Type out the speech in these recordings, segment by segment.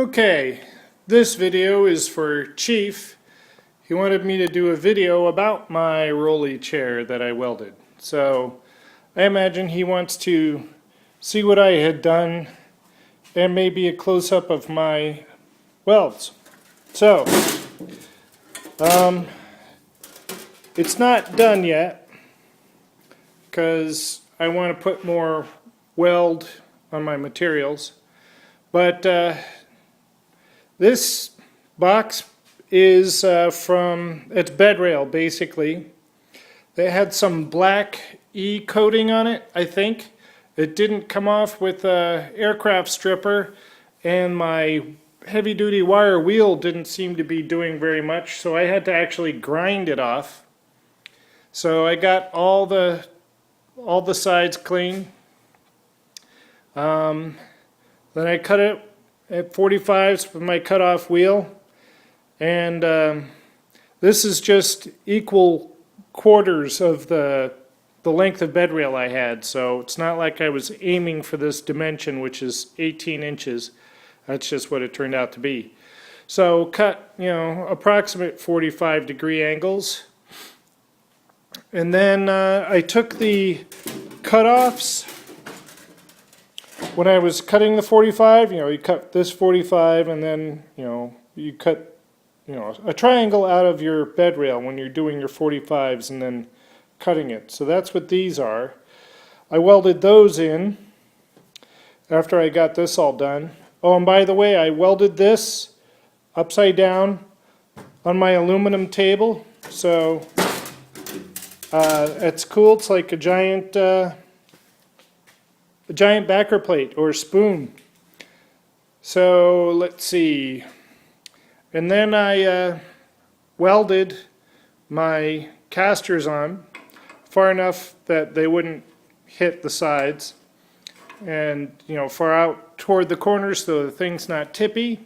Okay, this video is for Chief. He wanted me to do a video about my rolly chair that I welded. So I imagine he wants to see what I had done and maybe a close-up of my welds. So, it's not done yet because I want to put more weld on my materials. But this box is it's bed rail basically. They had some black E coating on it, I think. It didn't come off with a aircraft stripper, and my heavy duty wire wheel didn't seem to be doing very much, so I had to actually grind it off. So I got all the sides clean. Then I cut it at 45s with my cutoff wheel, and this is just equal quarters of the length of bed rail I had, so it's not like I was aiming for this dimension, which is 18 inches. That's just what it turned out to be. So cut, approximate 45-degree angles, and then I took the cutoffs. When I was cutting the 45, you cut this 45, and then, you cut, a triangle out of your bed rail when you're doing your 45s and then cutting it. So that's what these are. I welded those in after I got this all done. Oh, and by the way, I welded this upside down on my aluminum table. So it's cool. It's like a giant backer plate or spoon. So let's see. And then I welded my casters on far enough that they wouldn't hit the sides, and far out toward the corners so the thing's not tippy.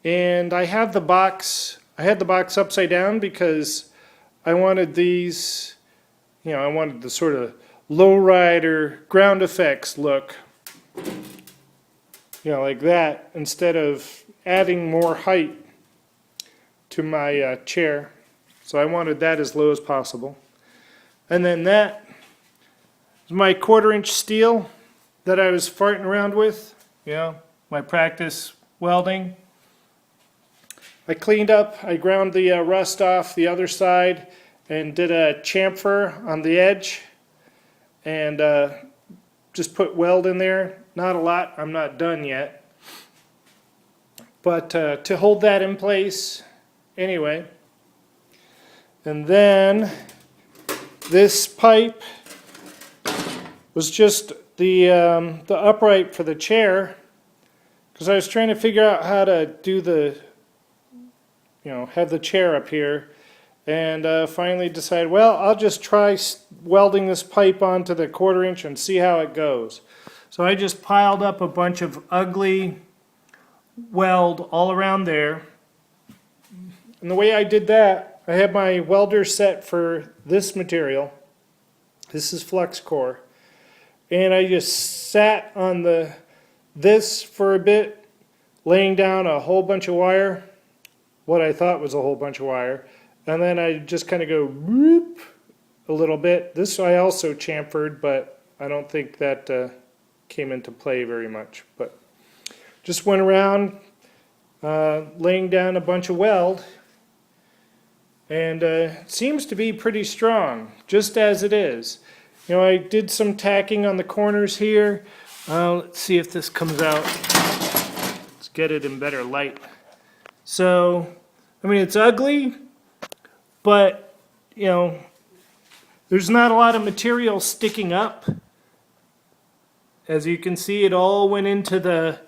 And I had the box upside down because I wanted these, I wanted the sort of lowrider ground effects look, like that, instead of adding more height to my chair. So I wanted that as low as possible. And then that is my 1/4-inch steel that I was farting around with, my practice welding. I cleaned up, I ground the rust off the other side and did a chamfer on the edge, and just put weld in there. Not a lot, I'm not done yet. But to hold that in place anyway. And then this pipe was just the upright for the chair, because I was trying to figure out how to do the, have the chair up here. And finally decided, well, I'll just try welding this pipe onto the 1/4-inch and see how it goes. So I just piled up a bunch of ugly weld all around there. And the way I did that, I had my welder set for this material. This is Flux core. And I just sat on this for a bit, laying down a whole bunch of wire, what I thought was a whole bunch of wire. And then I just kind of go whoop a little bit. This I also chamfered, but I don't think that came into play very much. But just went around laying down a bunch of weld, and it seems to be pretty strong, just as it is. I did some tacking on the corners here. Let's see if this comes out. Let's get it in better light. So, it's ugly, but there's not a lot of material sticking up. As you can see, it all went into the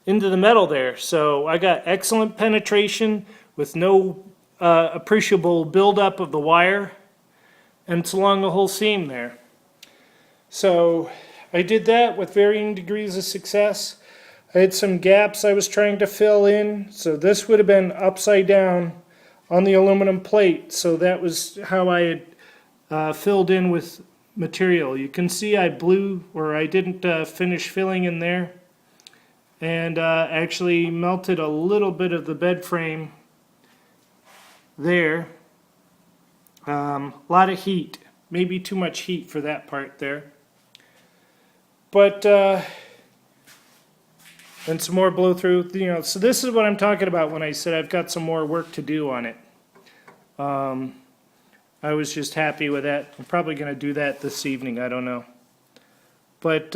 metal there. So I got excellent penetration with no appreciable buildup of the wire, and it's along the whole seam there. So I did that with varying degrees of success. I had some gaps I was trying to fill in, so this would have been upside down on the aluminum plate, so that was how I had filled in with material. You can see I didn't finish filling in there, and actually melted a little bit of the bed frame there. A lot of heat, maybe too much heat for that part there. But and some more blow through, so this is what I'm talking about when I said I've got some more work to do on it. I was just happy with that. I'm probably going to do that this evening, I don't know. But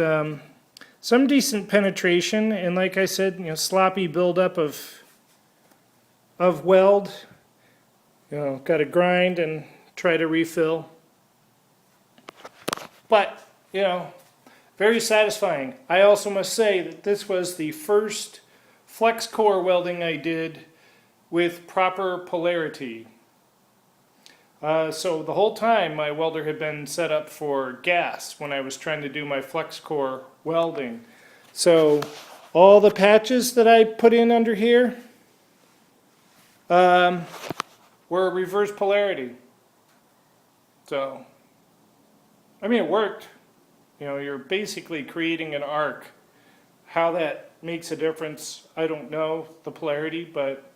some decent penetration, and like I said, sloppy buildup of weld. Got to grind and try to refill. But, very satisfying. I also must say that this was the first flex core welding I did with proper polarity. So the whole time my welder had been set up for gas when I was trying to do my flex core welding. So all the patches that I put in under here were reverse polarity. So, I mean, it worked. You're basically creating an arc. How that makes a difference, I don't know, the polarity, but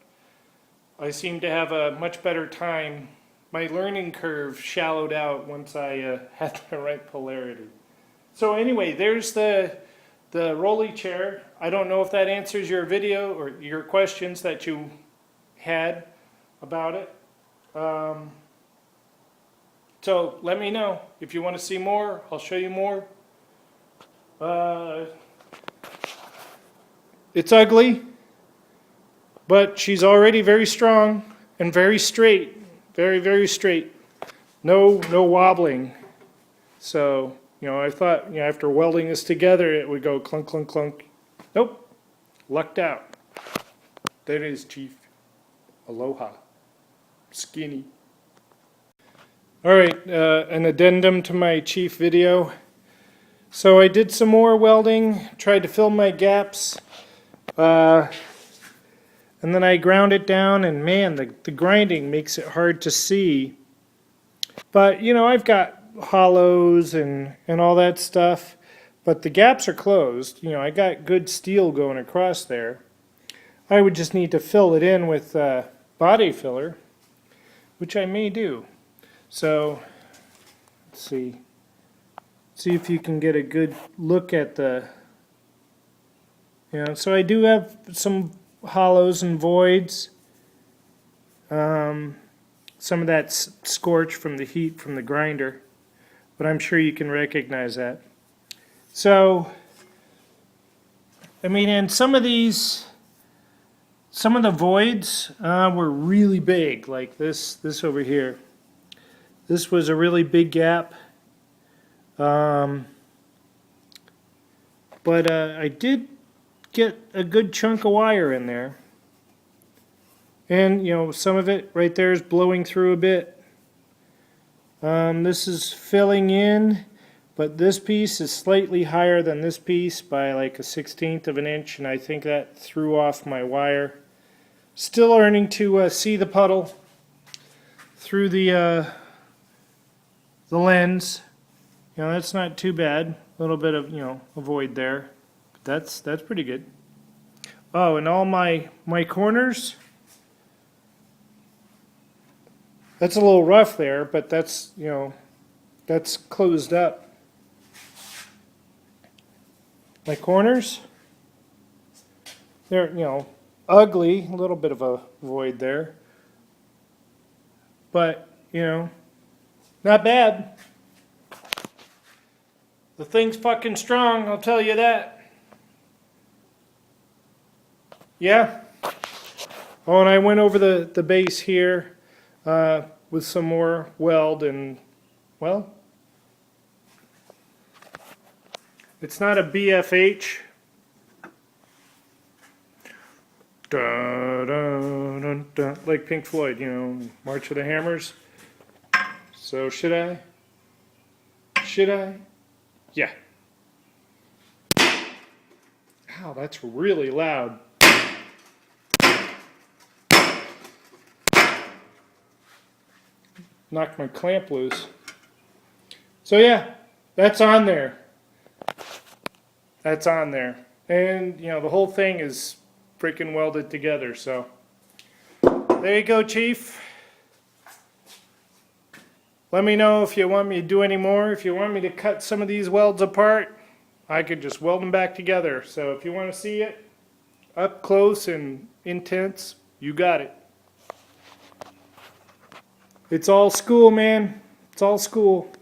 I seem to have a much better time. My learning curve shallowed out once I had the right polarity. So anyway, there's the rolly chair. I don't know if that answers your video or your questions that you had about it. So let me know if you want to see more. I'll show you more. It's ugly, but she's already very strong and very straight. Very, very straight. No wobbling. So, I thought, after welding this together, it would go clunk, clunk, clunk. Nope. Lucked out. There it is, Chief. Aloha. Skinny. Alright, an addendum to my Chief video. So I did some more welding, tried to fill my gaps, and then I ground it down, and man, the grinding makes it hard to see. But, I've got hollows and all that stuff, but the gaps are closed. I got good steel going across there. I would just need to fill it in with body filler, which I may do. So, let's see if you can get a good look at the, so I do have some hollows and voids. Some of that scorch from the heat from the grinder, but I'm sure you can recognize that. So, and some of the voids were really big, like this over here. This was a really big gap, but I did get a good chunk of wire in there, and some of it right there is blowing through a bit. This is filling in, but this piece is slightly higher than this piece by like 1/16 of an inch, and I think that threw off my wire. Still learning to see the puddle through the lens. That's not too bad. A little bit of a void there. That's pretty good. Oh, and all my corners. That's a little rough there, but that's that's closed up. My corners, they're ugly. A little bit of a void there, but not bad. The thing's fucking strong, I'll tell you that. Yeah. Oh, and I went over the base here with some more weld, and, well, it's not a BFH. Da, da, da, da, like Pink Floyd, March of the Hammers. So should I? Should I? Yeah. Ow, that's really loud. Knocked my clamp loose. So yeah, that's on there. That's on there. And, you know, the whole thing is freaking welded together, so. There you go, Chief. Let me know if you want me to do any more. If you want me to cut some of these welds apart, I could just weld them back together. So if you want to see it up close and intense, you got it. It's all school, man. It's all school.